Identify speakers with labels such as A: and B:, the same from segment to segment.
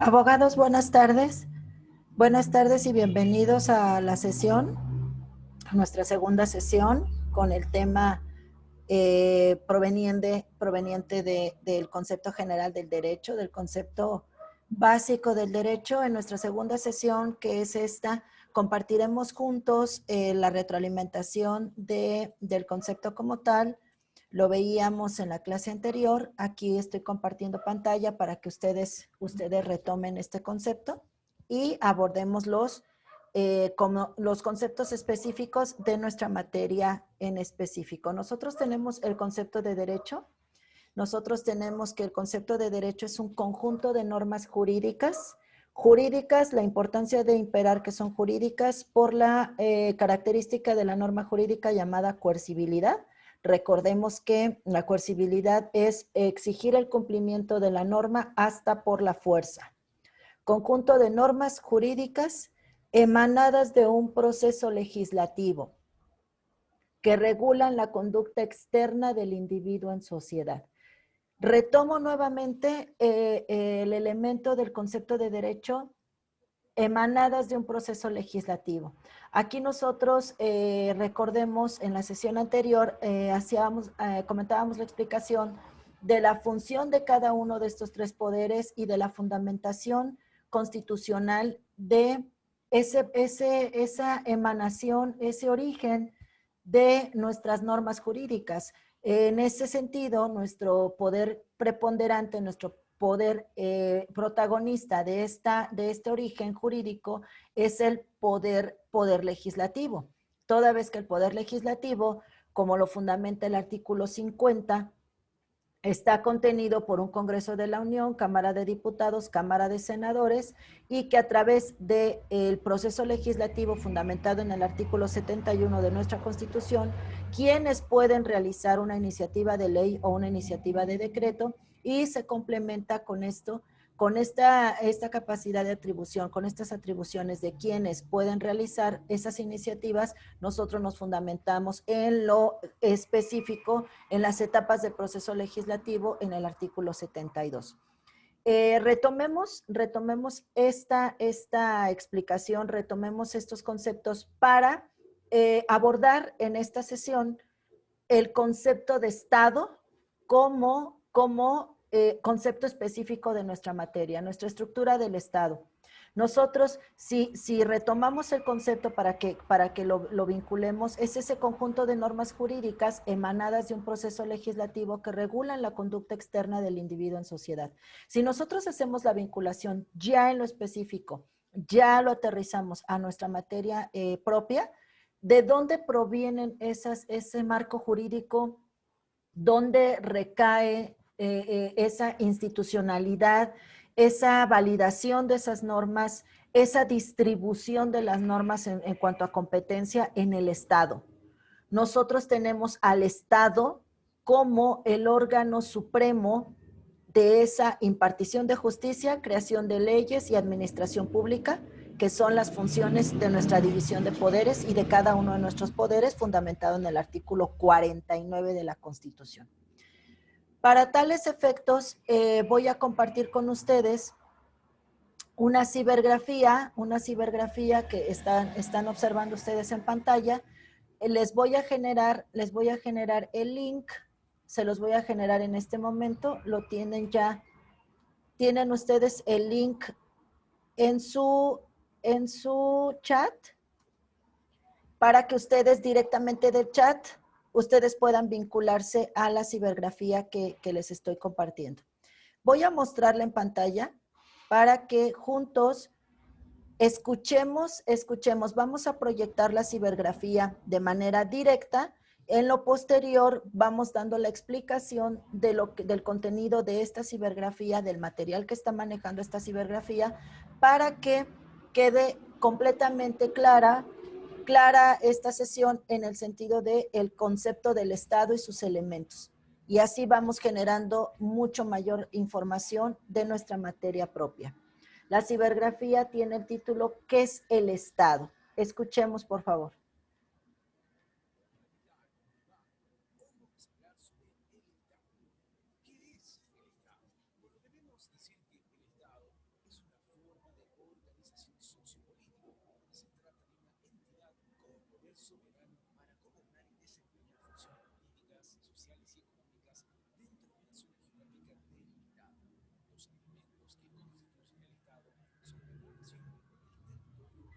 A: Abogados, buenas tardes. Buenas tardes y bienvenidos a la sesión, a nuestra segunda sesión con el tema proveniente del concepto general del derecho, del concepto básico del derecho. En nuestra segunda sesión, que es esta, compartiremos juntos la retroalimentación del concepto como tal. Lo veíamos en la clase anterior. Aquí estoy compartiendo pantalla para que ustedes retomen este concepto y abordemos como los conceptos específicos de nuestra materia en específico. Nosotros tenemos el concepto de derecho. Nosotros tenemos que el concepto de derecho es un conjunto de normas jurídicas. Jurídicas, la importancia de imperar que son jurídicas por la característica de la norma jurídica llamada coercibilidad. Recordemos que la coercibilidad es exigir el cumplimiento de la norma hasta por la fuerza. Conjunto de normas jurídicas emanadas de un proceso legislativo que regulan la conducta externa del individuo en sociedad. Retomo nuevamente el elemento del concepto de derecho emanadas de un proceso legislativo. Aquí nosotros recordemos en la sesión anterior comentábamos la explicación de la función de cada uno de estos tres poderes y de la fundamentación constitucional de esa emanación, ese origen de nuestras normas jurídicas. En ese sentido, nuestro poder preponderante, nuestro poder protagonista de este origen jurídico es el poder legislativo. Toda vez que el poder legislativo, como lo fundamenta el artículo 50, está contenido por un Congreso de la Unión, Cámara de Diputados, Cámara de Senadores, y que a través del proceso legislativo fundamentado en el artículo 71 de nuestra Constitución, quienes pueden realizar una iniciativa de ley o una iniciativa de decreto, y se complementa con esto, con esta capacidad de atribución, con estas atribuciones de quienes pueden realizar esas iniciativas. Nosotros nos fundamentamos en lo específico, en las etapas del proceso legislativo, en el artículo 72. Retomemos esta explicación, retomemos estos conceptos para abordar en esta sesión el concepto de Estado como concepto específico de nuestra materia, nuestra estructura del Estado. Nosotros, si retomamos el concepto para que lo vinculemos, es ese conjunto de normas jurídicas emanadas de un proceso legislativo que regulan la conducta externa del individuo en sociedad. Si nosotros hacemos la vinculación ya en lo específico, ya lo aterrizamos a nuestra materia propia, ¿de dónde provienen ese marco jurídico? ¿Dónde recae esa institucionalidad, esa validación de esas normas, esa distribución de las normas en cuanto a competencia en el Estado? Nosotros tenemos al Estado como el órgano supremo de esa impartición de justicia, creación de leyes y administración pública, que son las funciones de nuestra división de poderes y de cada uno de nuestros poderes, fundamentado en el artículo 49 de la Constitución. Para tales efectos, voy a compartir con ustedes una cibergrafía que están observando ustedes en pantalla. Les voy a generar el link, se los voy a generar en este momento, lo tienen ya. Tienen ustedes el link en su chat para que ustedes directamente del chat, ustedes puedan vincularse a la cibergrafía que les estoy compartiendo. Voy a mostrarla en pantalla para que juntos escuchemos, vamos a proyectar la cibergrafía de manera directa. En lo posterior vamos dando la explicación del contenido de esta cibergrafía, del material que está manejando esta cibergrafía, para que quede completamente clara esta sesión en el sentido del concepto del Estado y sus elementos. Y así vamos generando mucho mayor información de nuestra materia propia. La cibergrafía tiene el título ¿Qué es el Estado? Escuchemos, por favor.
B: soberano para gobernar y desempeñar funciones políticas, sociales y económicas dentro de una zona geográfica delimitada. Los elementos que constituyen el Estado son la población, el territorio y la geografía.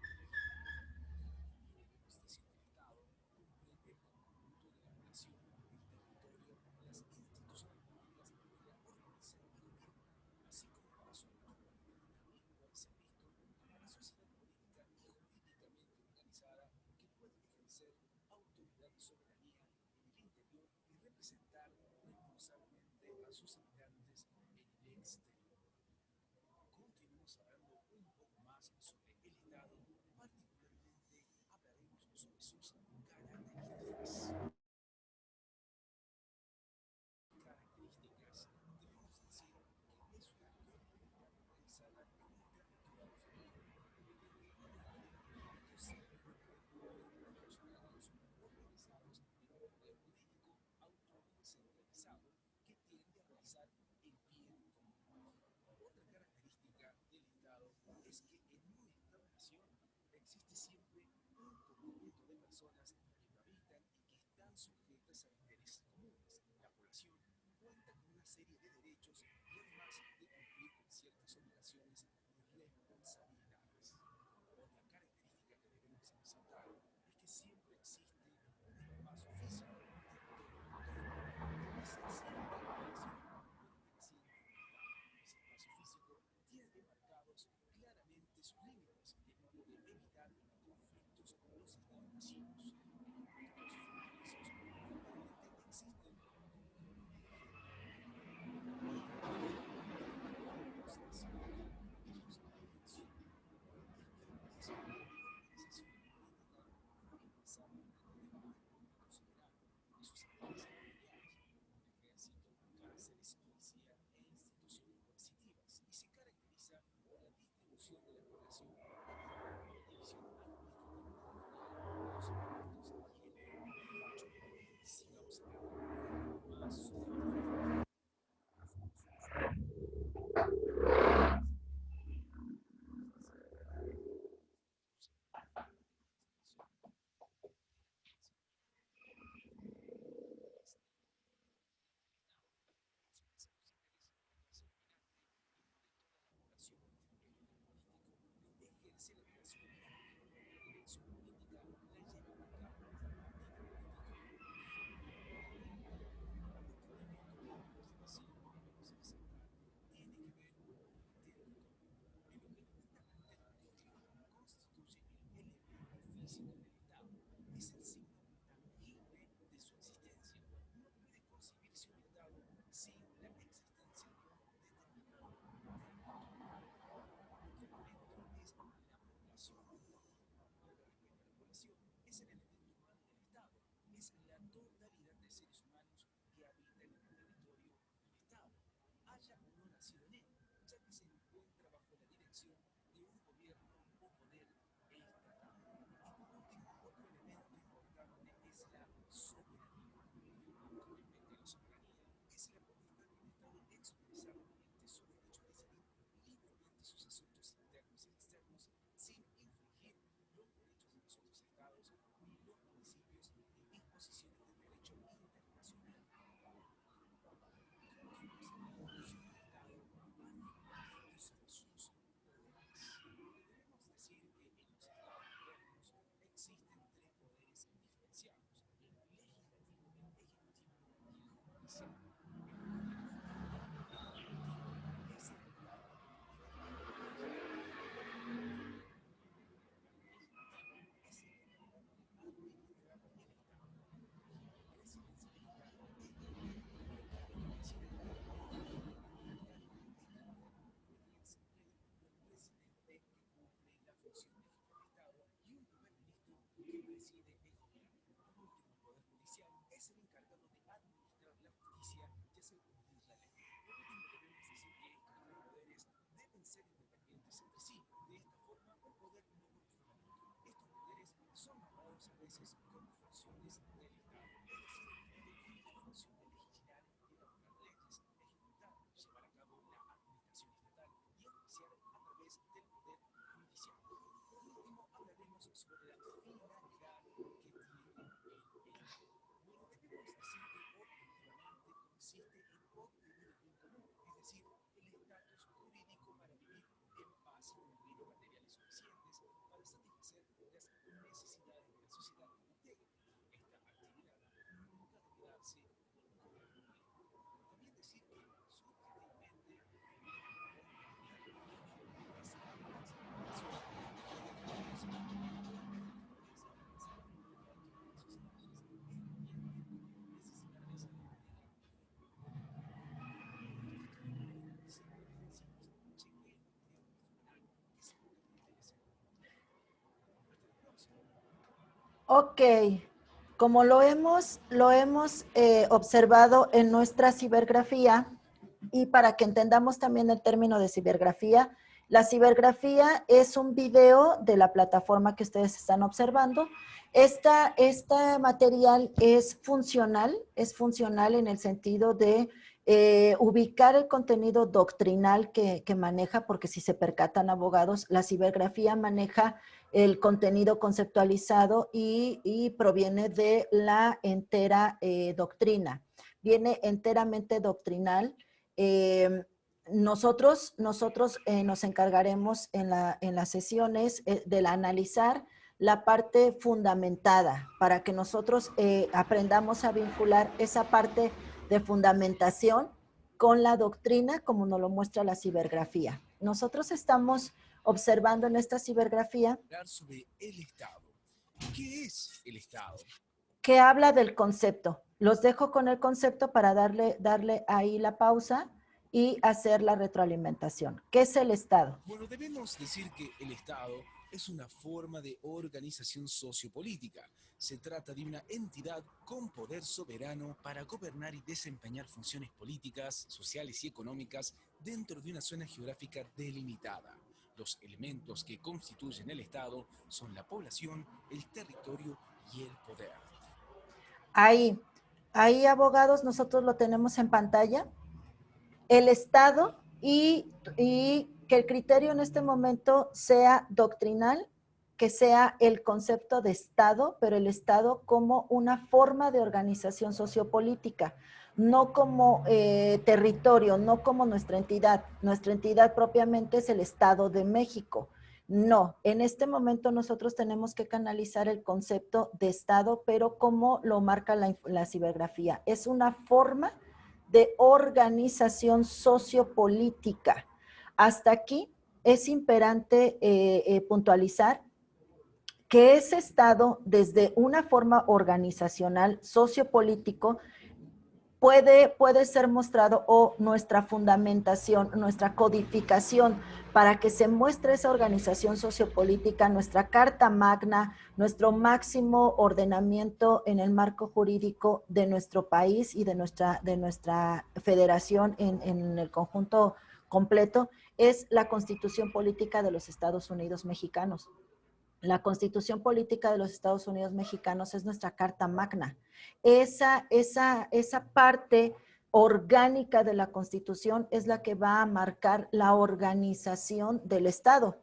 B: Y en la constitución del Estado comprende el conjunto de la población, el territorio, las instituciones públicas que la organizan y gobiernan, así como para su apertura. También puede ser visto como una sociedad política y jurídicamente organizada que puede ejercer autoridad y soberanía en el interior y representar responsablemente a sus habitantes en el exterior. Continuemos hablando un poco más sobre el Estado, particularmente hablaremos sobre sus características. Características, debemos decir que es una comunidad organizada en un territorio definido, mediante un orden jurídico siempre de poder y funcionarios organizados en un poder jurídico autónomo y centralizado que tiende a realizar el bien común. Otra característica del Estado es que en un Estado-nación existe siempre un conjunto de personas que lo habitan y que están sujetas a intereses comunes. La población cuenta con una serie de derechos y además de cumplir con ciertas obligaciones y responsabilidades. Otra característica que debemos resaltar es que siempre existe un espacio físico, territorio autónomo, donde se asienta la población perteneciente al Estado. Ese espacio físico tiene demarcados claramente sus límites, de modo de evitar conflictos con los estados vecinos. Estos fronterizos normalmente existen como privilegio natural. Otra característica que debemos señalar y debemos mencionar es que es una organización política incansablemente de carácter político soberano y sus apéndices familiares, como el ejército, cárceles, policía e instituciones coercitivas, y se caracteriza por la distribución de la población mediante una división administrativa-territorial de los supuestos y género de hecho. Sigamos hablando un poco más sobre el Estado. El poder político ejerce la educación económica, la dirección política la llevan a cabo los partidos políticos y el gobierno. Otro elemento que debemos decir y debemos resaltar tiene que ver con el territorio. En lo que respecta al territorio, constituye el elemento físico del Estado. Es el signo tangible de su existencia. No puede concebirse un Estado sin la existencia de un determinado territorio. Otro elemento es la población. Con respecto a la población, es el elemento humano del Estado, es la totalidad de seres humanos que habitan en el territorio del Estado, haya o no nacido en él, ya que se encuentra bajo la dirección de un gobierno o poder estatal. Y por último, otro elemento importante es la soberanía. Con respecto a la soberanía, es la potestad de un Estado expresar su derecho a decidir libremente sus asuntos internos y externos sin infringir los derechos de los otros estados ni los principios ni disposiciones del derecho internacional. Continuemos hablando sobre el Estado, particularmente sobre sus poderes. Debemos decir que en los estados modernos existen tres poderes diferenciados: el legislativo, el ejecutivo y el judicial. El poder legítimo, el ejecutivo, es el encargado de emitir leyes y ejecutar órdenes. El legislativo es el encargado de administrar el Estado. Rige la presidencialista, el gobierno y cada capacidad de dirigir el cargo de gobierno lo ejerce en pleno el presidente, que cumple la función de jefe de Estado, y un primer ministro que preside el gobierno. Por último, el Poder Judicial es el encargado de administrar la justicia y hacer cumplir la ley. Por último, debemos decir que estos tres poderes deben ser independientes entre sí. De esta forma, un poder no controla al otro. Estos poderes son nombrados a veces como funciones del Estado. Es decir, el Estado tiene la función de legislar y elaborar leyes, ejecutar, llevar a cabo la administración estatal y enjuiciar a través del poder judicial. Por último, hablaremos sobre la finalidad que tiene consiste en obtener el bien común, es decir, el estatus jurídico para vivir en paz y con bienes materiales suficientes para satisfacer las necesidades de la sociedad que integra. Esta actividad nunca debe darse por comodismo. También decir que subjetivamente vivir organicamente es avanzar en relación con la reconocimiento de las naturaleza avanzada y de todas las sociedades, el ambiente, necesidades de la en nuestra historia común siempre decimos, chequeen los videos de fulano, que seguro te interesa. Hasta la próxima.
A: Ok, como lo hemos observado en nuestra cibergrafía, y para que entendamos también el término de cibergrafía, la cibergrafía es un video de la plataforma que ustedes están observando. Este material es funcional en el sentido de ubicar el contenido doctrinal que maneja, porque si se percatan abogados, la cibergrafía maneja el contenido conceptualizado y proviene de la entera doctrina. Viene enteramente doctrinal. Nosotros nos encargaremos en las sesiones del analizar la parte fundamentada para que nosotros aprendamos a vincular esa parte de fundamentación con la doctrina como nos lo muestra la cibergrafía. Nosotros estamos observando en esta cibergrafía
B: Hablar sobre el Estado. ¿Qué es el Estado?
A: que habla del concepto. Los dejo con el concepto para darle ahí la pausa y hacer la retroalimentación. ¿Qué es el Estado?
B: Bueno, debemos decir que el Estado es una forma de organización sociopolítica. Se trata de una entidad con poder soberano para gobernar y desempeñar funciones políticas, sociales y económicas dentro de una zona geográfica delimitada. Los elementos que constituyen el Estado son la población, el territorio y el poder.
A: Ahí abogados, nosotros lo tenemos en pantalla. El Estado y que el criterio en este momento sea doctrinal, que sea el concepto de Estado, pero el Estado como una forma de organización sociopolítica, no como territorio, no como nuestra entidad. Nuestra entidad propiamente es el Estado de México. No, en este momento nosotros tenemos que canalizar el concepto de Estado, pero como lo marca la cibergrafía. Es una forma de organización sociopolítica. Hasta aquí es imperante puntualizar que ese Estado, desde una forma organizacional, sociopolítico, puede ser mostrado o nuestra fundamentación, nuestra codificación para que se muestre esa organización sociopolítica, nuestra carta magna, nuestro máximo ordenamiento en el marco jurídico de nuestro país y de nuestra federación en el conjunto completo, es la Constitución Política de los Estados Unidos Mexicanos. La Constitución Política de los Estados Unidos Mexicanos es nuestra carta magna. Esa parte orgánica de la Constitución es la que va a marcar la organización del Estado,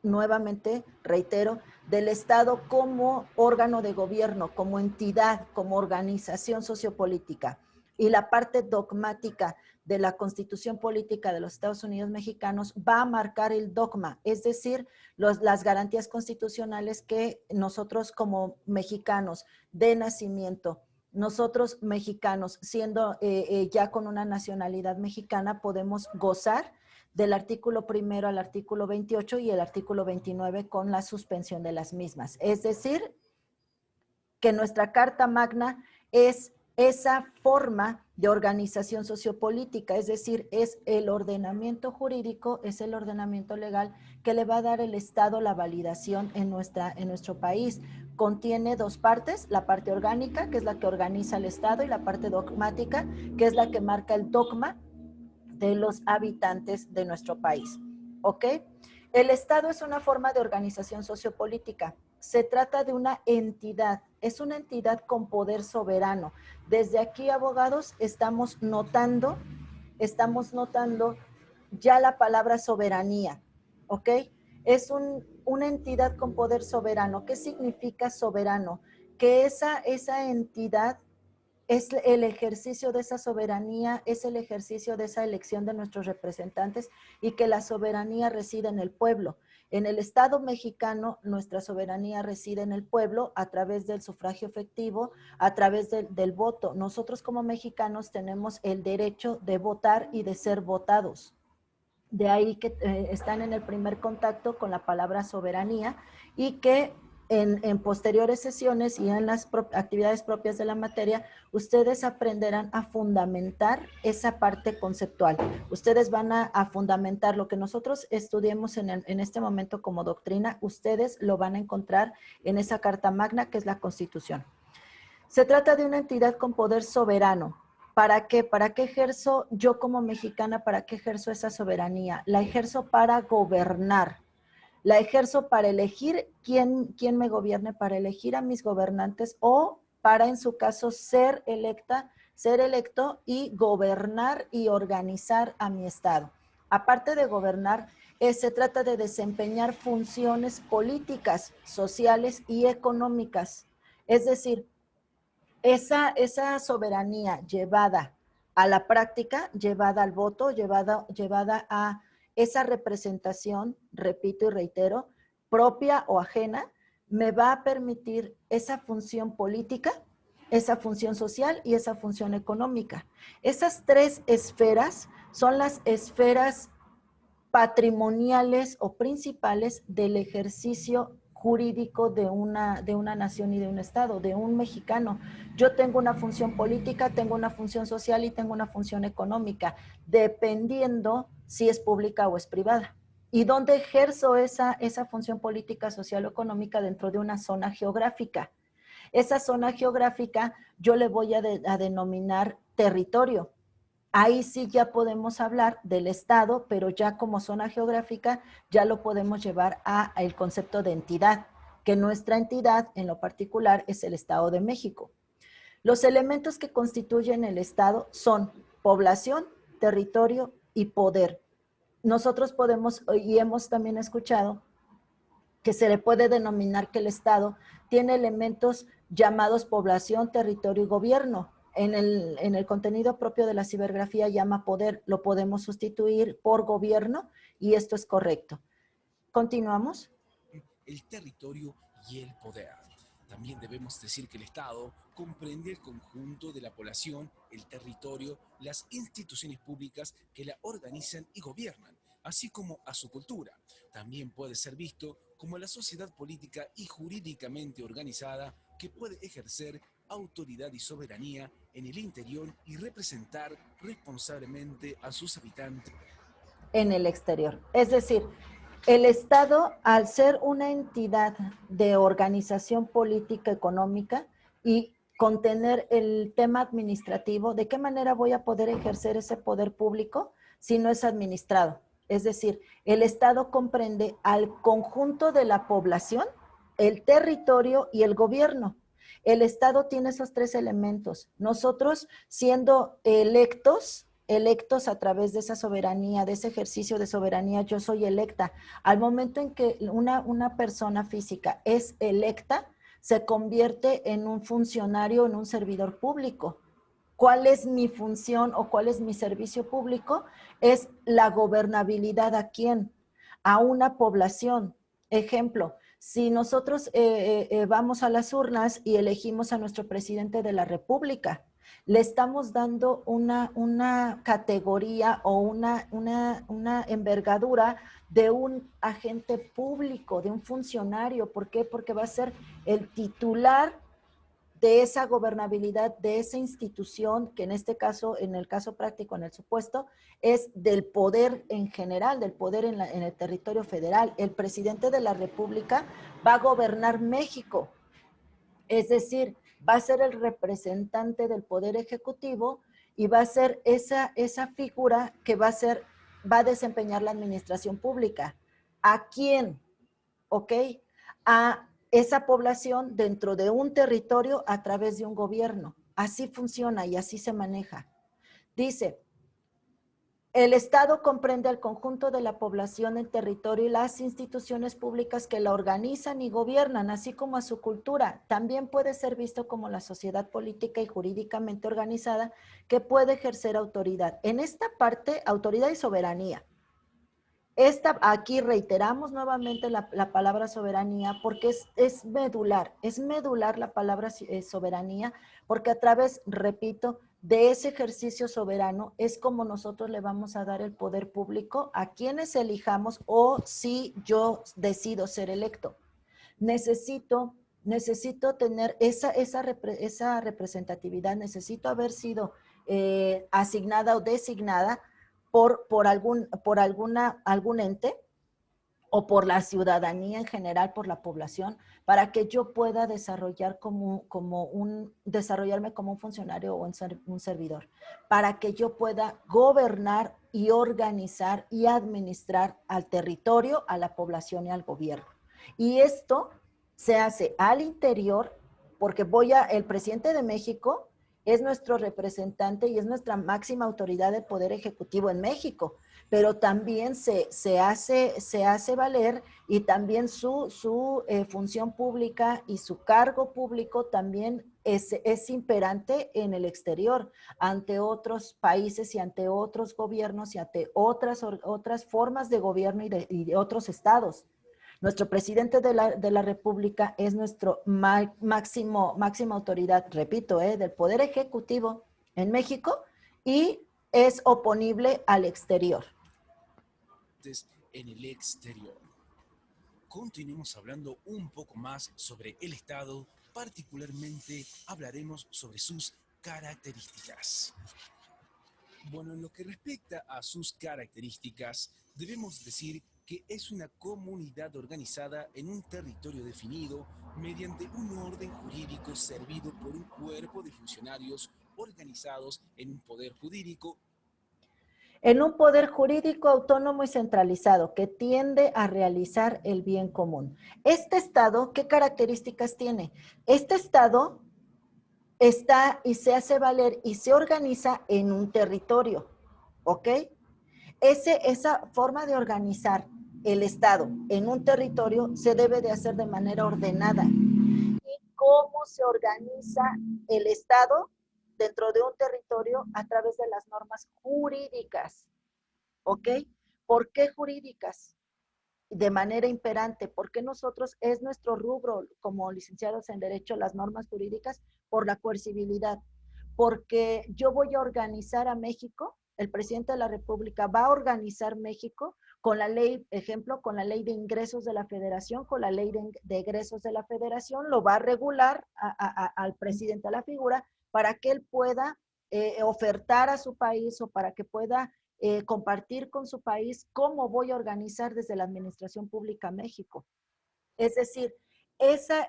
A: nuevamente, reitero, del Estado como órgano de gobierno, como entidad, como organización sociopolítica. Y la parte dogmática de la Constitución Política de los Estados Unidos Mexicanos va a marcar el dogma, es decir, las garantías constitucionales que nosotros como mexicanos de nacimiento, nosotros mexicanos, siendo ya con una nacionalidad mexicana, podemos gozar del artículo 1 al artículo 28 y el artículo 29 con la suspensión de las mismas. Es decir, que nuestra Carta Magna es esa forma de organización sociopolítica, es decir, es el ordenamiento jurídico, es el ordenamiento legal que le va a dar el Estado la validación en nuestro país. Contiene dos partes, la parte orgánica, que es la que organiza el Estado, y la parte dogmática, que es la que marca el dogma de los habitantes de nuestro país. ¿Ok? El Estado es una forma de organización sociopolítica. Se trata de una entidad, es una entidad con poder soberano. Desde aquí, abogados, estamos notando ya la palabra soberanía, ¿ok? Es una entidad con poder soberano. ¿Qué significa soberano? Que esa entidad es el ejercicio de esa soberanía, es el ejercicio de esa elección de nuestros representantes y que la soberanía reside en el pueblo. En el Estado mexicano, nuestra soberanía reside en el pueblo a través del sufragio efectivo, a través del voto. Nosotros como mexicanos tenemos el derecho de votar y de ser votados. De ahí que están en el primer contacto con la palabra soberanía y que en posteriores sesiones y en las actividades propias de la materia, ustedes aprenderán a fundamentar esa parte conceptual. Ustedes van a fundamentar lo que nosotros estudiemos en este momento como doctrina, ustedes lo van a encontrar en esa Carta Magna que es la Constitución. Se trata de una entidad con poder soberano. ¿Para qué? ¿Para qué ejerzo yo como mexicana? ¿Para qué ejerzo esa soberanía? La ejerzo para gobernar. La ejerzo para elegir quién me gobierne, para elegir a mis gobernantes o para, en su caso, ser electa, ser electo y gobernar y organizar a mi estado. Aparte de gobernar, se trata de desempeñar funciones políticas, sociales y económicas. Es decir, esa soberanía llevada a la práctica, llevada al voto, llevada a esa representación, repito y reitero, propia o ajena, me va a permitir esa función política, esa función social y esa función económica. Esas tres esferas son las esferas patrimoniales o principales del ejercicio jurídico de una nación y de un estado, de un mexicano. Yo tengo una función política, tengo una función social y tengo una función económica, dependiendo si es pública o es privada. ¿Y dónde ejerzo esa función política, social o económica? Dentro de una zona geográfica. Esa zona geográfica yo le voy a denominar territorio. Ahí sí ya podemos hablar del estado, pero ya como zona geográfica ya lo podemos llevar a el concepto de entidad, que nuestra entidad en lo particular es el Estado de México. Los elementos que constituyen el estado son población, territorio y poder. Nosotros podemos, y hemos también escuchado, que se le puede denominar que el estado tiene elementos llamados población, territorio y gobierno. En el contenido propio de la cibergrafía llama poder, lo podemos sustituir por gobierno y esto es correcto. ¿Continuamos?
B: El territorio y el poder. También debemos decir que el Estado comprende el conjunto de la población, el territorio, las instituciones públicas que la organizan y gobiernan, así como a su cultura. También puede ser visto como la sociedad política y jurídicamente organizada que puede ejercer autoridad y soberanía en el interior y representar responsablemente a sus habitantes
A: En el exterior. Es decir, el Estado, al ser una entidad de organización política económica y contener el tema administrativo, ¿de qué manera voy a poder ejercer ese poder público si no es administrado? Es decir, el Estado comprende al conjunto de la población, el territorio y el gobierno. El Estado tiene esos tres elementos. Nosotros, siendo electos a través de esa soberanía, de ese ejercicio de soberanía, yo soy electa. Al momento en que una persona física es electa, se convierte en un funcionario, en un servidor público. ¿Cuál es mi función o cuál es mi servicio público? Es la gobernabilidad a quién, a una población. Ejemplo, si nosotros vamos a las urnas y elegimos a nuestro presidente de la República, le estamos dando una categoría o una envergadura de un agente público, de un funcionario. ¿Por qué? Porque va a ser el titular de esa gobernabilidad, de esa institución, que en este caso, en el caso práctico, en el supuesto, es del poder en general, del poder en el territorio federal. El presidente de la República va a gobernar México, es decir, va a ser el representante del poder ejecutivo y va a ser esa figura que va a desempeñar la administración pública. ¿A quién? ¿Ok? A esa población dentro de un territorio a través de un gobierno. Así funciona y así se maneja. Dice, El Estado comprende al conjunto de la población, el territorio y las instituciones públicas que la organizan y gobiernan, así como a su cultura. También puede ser visto como la sociedad política y jurídicamente organizada que puede ejercer autoridad. En esta parte, autoridad y soberanía. Aquí reiteramos nuevamente la palabra soberanía porque es medular la palabra soberanía, porque a través, repito, de ese ejercicio soberano es como nosotros le vamos a dar el poder público a quienes elijamos o si yo decido ser electo. Necesito tener esa representatividad, necesito haber sido asignada o designada algún ente o por la ciudadanía en general, por la población, para que yo pueda desarrollarme como un funcionario o un servidor, para que yo pueda gobernar y organizar y administrar al territorio, a la población y al gobierno. Y esto se hace al interior, porque el presidente de México es nuestro representante y es nuestra máxima autoridad del Poder Ejecutivo en México, pero también se hace valer y también su función pública y su cargo público también es imperante en el exterior, ante otros países y ante otros gobiernos y ante otras formas de gobierno y de otros estados. Nuestro presidente de la República es nuestro máxima autoridad, repito, del Poder Ejecutivo en México y es oponible al exterior.
B: En el exterior. Continuemos hablando un poco más sobre el Estado, particularmente hablaremos sobre sus características. Bueno, en lo que respecta a sus características, debemos decir que es una comunidad organizada en un territorio definido mediante un orden jurídico servido por un cuerpo de funcionarios organizados en un poder jurídico.
A: En un poder jurídico autónomo y centralizado que tiende a realizar el bien común. Este Estado, ¿qué características tiene? Este Estado está y se hace valer y se organiza en un territorio, ¿ok? Esa forma de organizar el Estado en un territorio se debe de hacer de manera ordenada. ¿Y cómo se organiza el Estado dentro de un territorio? A través de las normas jurídicas, ¿ok? ¿Por qué jurídicas? De manera imperante, porque nosotros es nuestro rubro como licenciados en Derecho, las normas jurídicas, por la coercibilidad, porque yo voy a organizar a México, el presidente de la República va a organizar México con la ley, ejemplo, con la ley de ingresos de la Federación, con la ley de egresos de la Federación, lo va a regular al presidente de la figura para que él pueda ofertar a su país o para que pueda compartir con su país cómo voy a organizar desde la Administración Pública México. Es decir, ese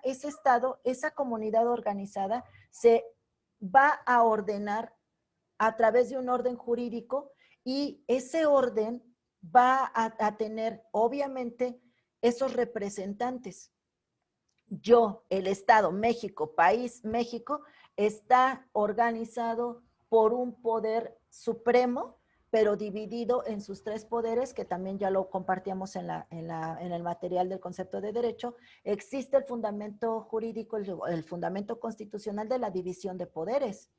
A: Estado, esa comunidad organizada se va a ordenar a través de un orden jurídico y ese orden va a tener, obviamente, esos representantes. Yo, el Estado, México, país México, está organizado por un poder supremo, pero dividido en sus tres poderes, que también ya lo compartíamos en el material del concepto de derecho. Existe el fundamento jurídico, el fundamento constitucional de la división de poderes,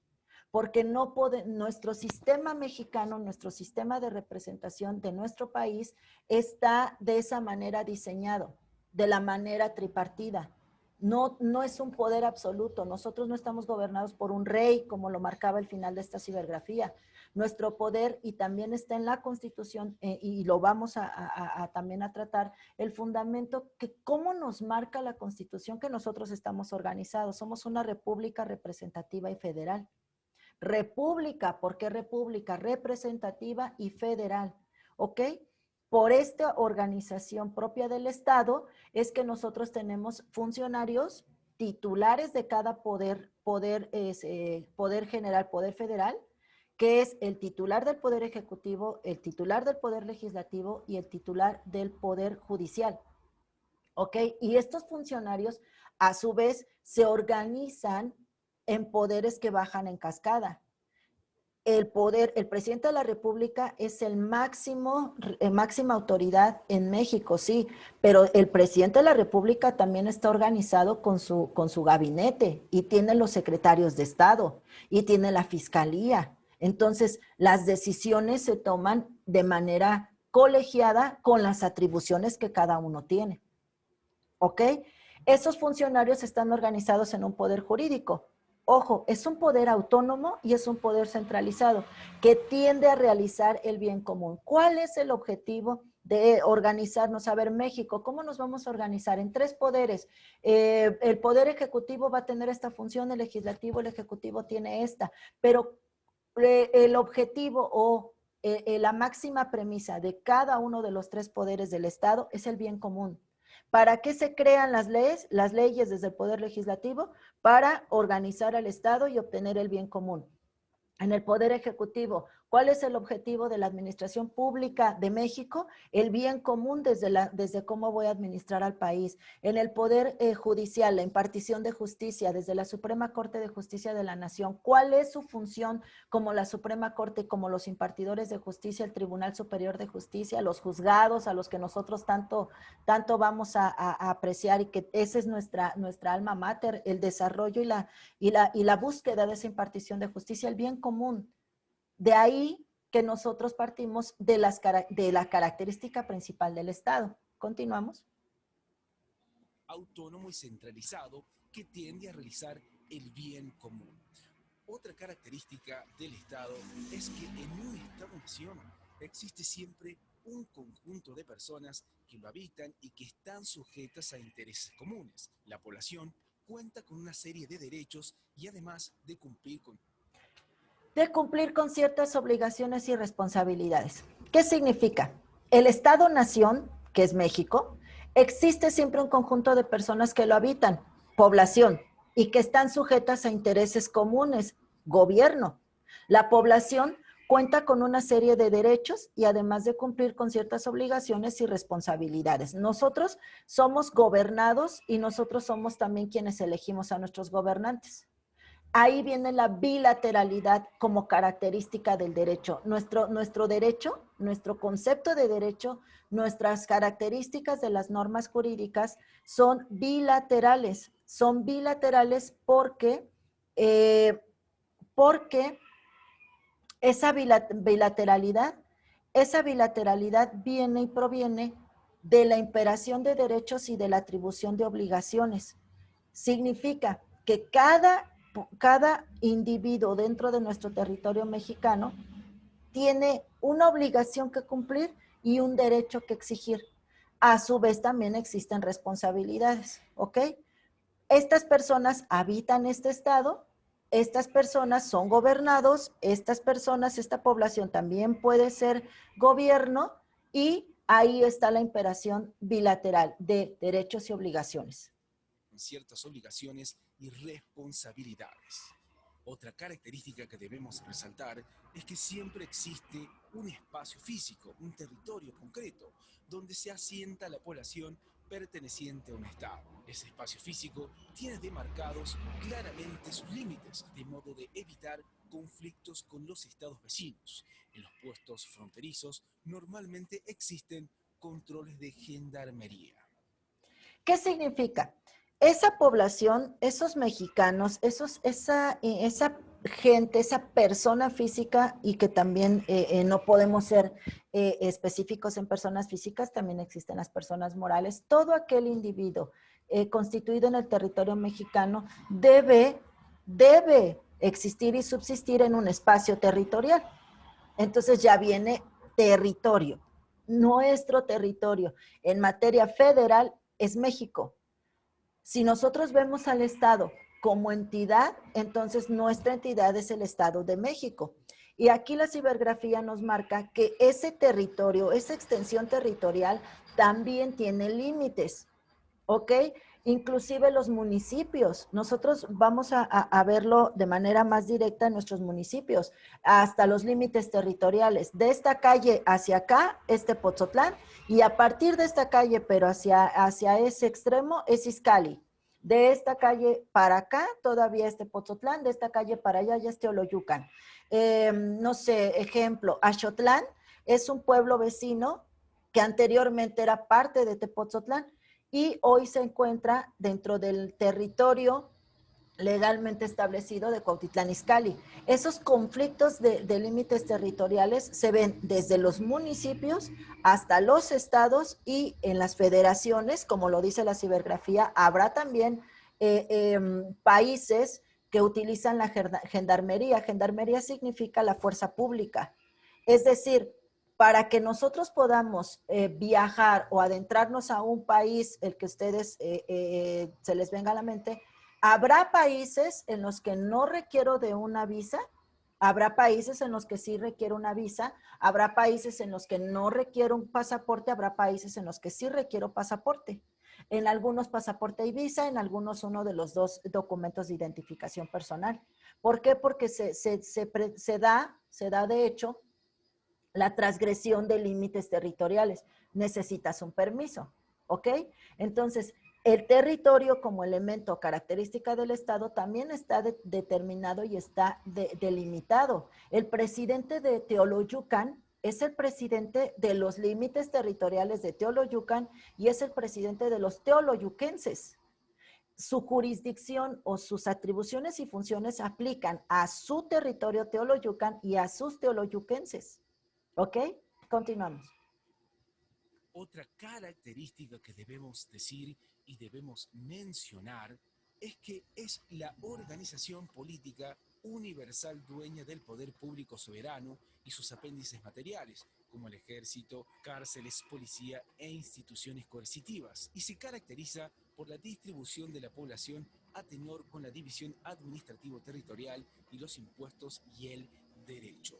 A: porque nuestro sistema mexicano, nuestro sistema de representación de nuestro país está de esa manera diseñado, de la manera tripartida. No es un poder absoluto. Nosotros no estamos gobernados por un rey, como lo marcaba el final de esta cibergrafía. Nuestro poder, y también está en la Constitución, y lo vamos también a tratar, el fundamento que cómo nos marca la Constitución que nosotros estamos organizados. Somos una república representativa y federal. República, ¿por qué república? Representativa y federal, ¿ok? Por esta organización propia del Estado es que nosotros tenemos funcionarios titulares de cada poder general, poder federal, que es el titular del Poder Ejecutivo, el titular del Poder Legislativo y el titular del Poder Judicial, ¿ok? Y estos funcionarios, a su vez, se organizan en poderes que bajan en cascada. el poder, el presidente de la República es el máxima autoridad en México, sí, pero el presidente de la República también está organizado con su gabinete y tiene los secretarios de Estado y tiene la fiscalía. Entonces, las decisiones se toman de manera colegiada con las atribuciones que cada uno tiene. ¿Ok? Esos funcionarios están organizados en un poder jurídico. Ojo, es un poder autónomo y es un poder centralizado que tiende a realizar el bien común. ¿Cuál es el objetivo de organizarnos? A ver, México, ¿cómo nos vamos a organizar? En 3 poderes. El poder ejecutivo va a tener esta función, el legislativo, el ejecutivo tiene esta, pero el objetivo o la máxima premisa de cada uno de los 3 poderes del Estado es el bien común. ¿Para qué se crean las leyes? Las leyes desde el Poder Legislativo para organizar al Estado y obtener el bien común. En el Poder Ejecutivo, ¿cuál es el objetivo de la Administración Pública de México? El bien común desde cómo voy a administrar al país. En el Poder Judicial, la impartición de justicia desde la Suprema Corte de Justicia de la Nación, ¿cuál es su función como la Suprema Corte, como los impartidores de justicia, el Tribunal Superior de Justicia, los juzgados a los que nosotros tanto vamos a apreciar y que esa es nuestra alma mater, el desarrollo y la búsqueda de esa impartición de justicia, el bien común. De ahí que nosotros partimos de la característica principal del Estado. Continuamos.
B: Autónomo y centralizado que tiende a realizar el bien común. Otra característica del Estado es que en un Estado-nación existe siempre un conjunto de personas que lo habitan y que están sujetas a intereses comunes. La población cuenta con una serie de derechos y además de cumplir con
A: ciertas obligaciones y responsabilidades. ¿Qué significa? El Estado-nación, que es México, existe siempre un conjunto de personas que lo habitan, población, y que están sujetas a intereses comunes, gobierno. La población cuenta con una serie de derechos y además de cumplir con ciertas obligaciones y responsabilidades. Nosotros somos gobernados y nosotros somos también quienes elegimos a nuestros gobernantes. Ahí viene la bilateralidad como característica del derecho. Nuestro derecho, nuestro concepto de derecho, nuestras características de las normas jurídicas son bilaterales. Son bilaterales porque esa bilateralidad viene y proviene de la imperación de derechos y de la atribución de obligaciones. Significa que cada individuo dentro de nuestro territorio mexicano tiene una obligación que cumplir y un derecho que exigir. A su vez también existen responsabilidades, ¿ok? Estas personas habitan este estado, estas personas son gobernados, esta población también puede ser gobierno y ahí está la imperación bilateral de derechos y obligaciones.
B: ciertas obligaciones y responsabilidades. Otra característica que debemos resaltar es que siempre existe un espacio físico, un territorio concreto, donde se asienta la población perteneciente a un Estado. Ese espacio físico tiene demarcados claramente sus límites, de modo de evitar conflictos con los estados vecinos. En los puestos fronterizos normalmente existen controles de gendarmería.
A: ¿Qué significa? Esa población, esos mexicanos, esa gente, esa persona física, y que también no podemos ser específicos en personas físicas, también existen las personas morales. Todo aquel individuo constituido en el territorio mexicano debe existir y subsistir en un espacio territorial. Entonces ya viene territorio, nuestro territorio. En materia federal es México. Si nosotros vemos al Estado como entidad, entonces nuestra entidad es el Estado de México. Y aquí la cibergrafía nos marca que ese territorio, esa extensión territorial también tiene límites, ¿ok? Inclusive los municipios. Nosotros vamos a verlo de manera más directa en nuestros municipios, hasta los límites territoriales. De esta calle hacia acá, Pozotlán, y a partir de esta calle, pero hacia ese extremo, es Izcalli. De esta calle para acá todavía es Tepozotlán, de esta calle para allá ya es Teoloyucan. No sé, ejemplo, Axotlán es un pueblo vecino que anteriormente era parte de Tepozotlán y hoy se encuentra dentro del territorio legalmente establecido de Cuautitlán Izcalli. Esos conflictos de límites territoriales se ven desde los municipios hasta los estados y en las federaciones, como lo dice la cibergrafía, habrá también países que utilizan la gendarmería. Gendarmería significa la fuerza pública. Es decir, para que nosotros podamos viajar o adentrarnos a un país, el que ustedes se les venga a la mente, habrá países en los que no requiero de una visa, habrá países en los que sí requiero una visa, habrá países en los que no requiero un pasaporte, habrá países en los que sí requiero pasaporte. En algunos pasaporte y visa, en algunos uno de los dos documentos de identificación personal. ¿Por qué? Porque se da de hecho la transgresión de límites territoriales. Necesitas un permiso, ¿ok? Entonces, el territorio como elemento característica del Estado también está determinado y está delimitado. El presidente de Teoloyucan es el presidente de los límites territoriales de Teoloyucan y es el presidente de los teoloyuquenses. Su jurisdicción o sus atribuciones y funciones aplican a su territorio Teoloyucan y a sus teoloyuquenses. ¿Ok? Continuamos.
B: Otra característica que debemos decir y debemos mencionar es que es la organización política universal dueña del poder público soberano y sus apéndices materiales, como el ejército, cárceles, policía e instituciones coercitivas, y se caracteriza por la distribución de la población a tenor con la división administrativo-territorial y los impuestos y el derecho.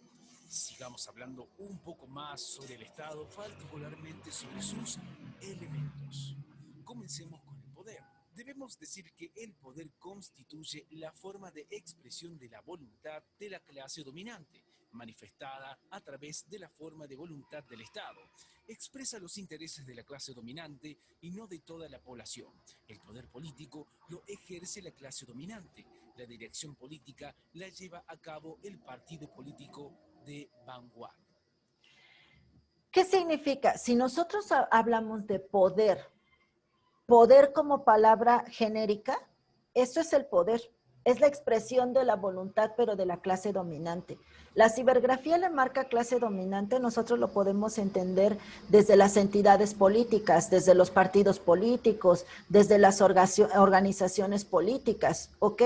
B: Sigamos hablando un poco más sobre el Estado, particularmente sobre sus elementos. Comencemos con el poder. Debemos decir que el poder constituye la forma de expresión de la voluntad de la clase dominante, manifestada a través de la forma de voluntad del Estado. Expresa los intereses de la clase dominante y no de toda la población. El poder político lo ejerce la clase dominante. La dirección política la lleva a cabo el partido político de vanguardia.
A: ¿Qué significa? Si nosotros hablamos de poder, poder como palabra genérica, eso es el poder. Es la expresión de la voluntad, pero de la clase dominante. La cibergrafía le marca clase dominante, nosotros lo podemos entender desde las entidades políticas, desde los partidos políticos, desde las organizaciones políticas, ¿ok?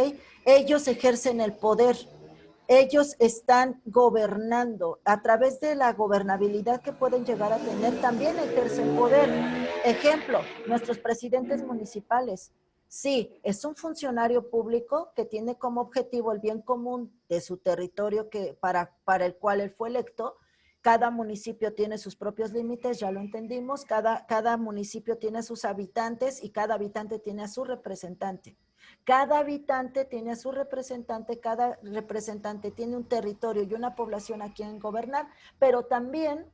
A: Ellos ejercen el poder, ellos están gobernando. A través de la gobernabilidad que pueden llegar a tener, también ejercen poder. Ejemplo, nuestros presidentes municipales. Sí, es un funcionario público que tiene como objetivo el bien común de su territorio para el cual él fue electo. Cada municipio tiene sus propios límites, ya lo entendimos. Cada municipio tiene sus habitantes y cada habitante tiene a su representante. Cada habitante tiene a su representante, cada representante tiene un territorio y una población a quien gobernar, pero también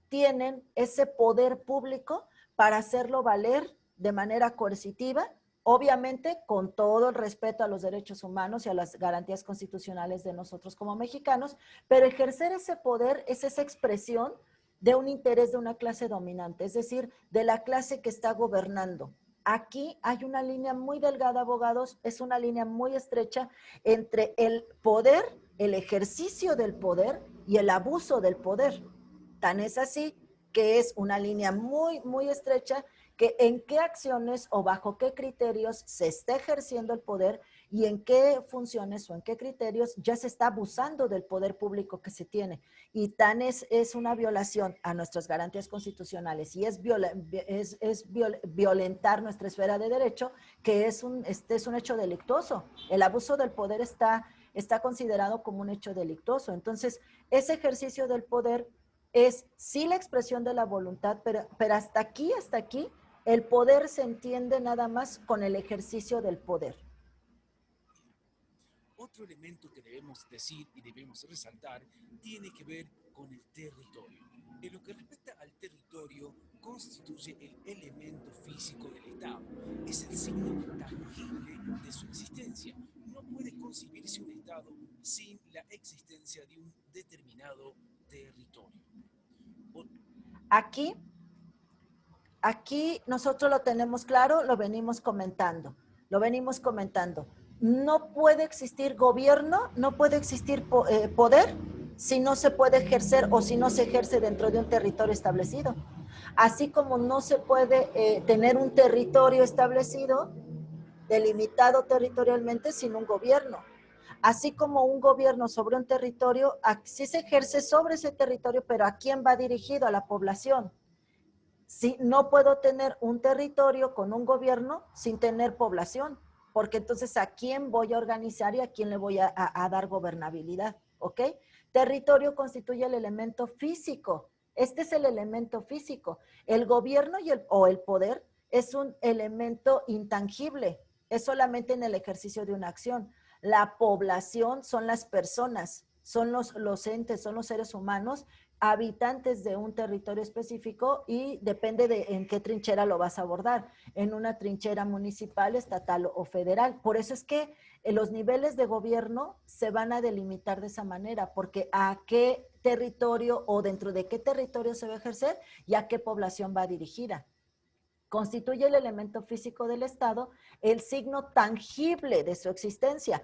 A: tienen ese poder público para hacerlo valer de manera coercitiva, obviamente con todo el respeto a los derechos humanos y a las garantías constitucionales de nosotros como mexicanos, pero ejercer ese poder es esa expresión de un interés de una clase dominante, es decir, de la clase que está gobernando. Aquí hay una línea muy delgada, abogados, es una línea muy estrecha entre el poder, el ejercicio del poder y el abuso del poder. Tan es así que es una línea muy, muy estrecha que en qué acciones o bajo qué criterios se está ejerciendo el poder y en qué funciones o en qué criterios ya se está abusando del poder público que se tiene. Y tan es una violación a nuestras garantías constitucionales y es violentar nuestra esfera de derecho que es un hecho delictuoso. El abuso del poder está considerado como un hecho delictuoso. Entonces, ese ejercicio del poder es sí la expresión de la voluntad, pero hasta aquí, el poder se entiende nada más con el ejercicio del poder.
B: Otro elemento que debemos decir y debemos resaltar tiene que ver con el territorio. En lo que respecta al territorio, constituye el elemento físico del Estado. Es el signo tangible de su existencia. No puede concebirse un Estado sin la existencia de un determinado territorio.
A: Aquí, aquí nosotros lo tenemos claro, lo venimos comentando. No puede existir gobierno, no puede existir poder si no se puede ejercer o si no se ejerce dentro de un territorio establecido. Así como no se puede tener un territorio establecido, delimitado territorialmente, sin un gobierno. Así como un gobierno sobre un territorio, sí se ejerce sobre ese territorio, pero ¿a quién va dirigido? A la población. Sí, no puedo tener un territorio con un gobierno sin tener población, porque entonces ¿a quién voy a organizar y a quién le voy a dar gobernabilidad? ¿Ok? Territorio constituye el elemento físico. Este es el elemento físico. El gobierno o el poder es un elemento intangible. Es solamente en el ejercicio de una acción. La población son las personas, son los entes, son los seres humanos habitantes de un territorio específico y depende de en qué trinchera lo vas a abordar, en una trinchera municipal, estatal o federal. Por eso es que los niveles de gobierno se van a delimitar de esa manera, porque a qué territorio o dentro de qué territorio se va a ejercer y a qué población va dirigida. Constituye el elemento físico del Estado el signo tangible de su existencia.